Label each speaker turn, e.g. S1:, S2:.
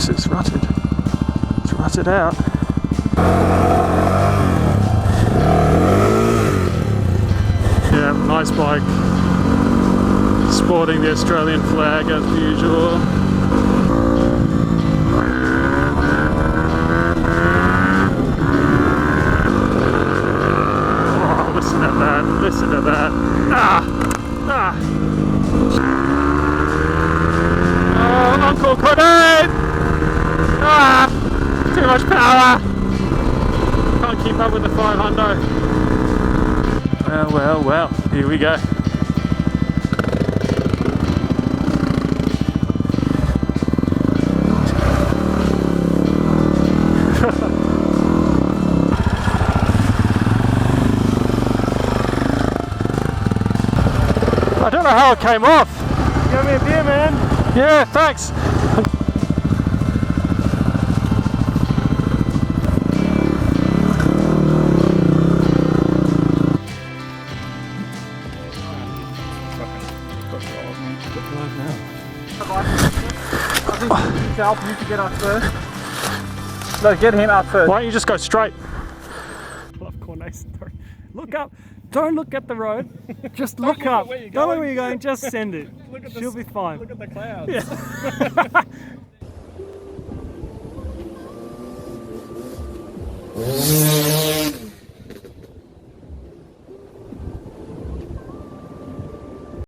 S1: because it's rutted. It's rutted out. Yeah, nice bike. Sporting the Australian flag as usual. Oh, listen to that, listen to that. Oh, Uncle couldn't! Too much power! Can't keep up with the 500. Well, here we go. I don't know how it came off.
S2: Give me a beer, man.
S1: Yeah, thanks.
S2: Help you to get out first. No, get him out first.
S1: Why don't you just go straight?
S2: I love coordination. Look up. Don't look at the road. Just look up. Don't look where you're going. Just send it. She'll be fine.
S3: Look at the clouds.
S2: Yeah.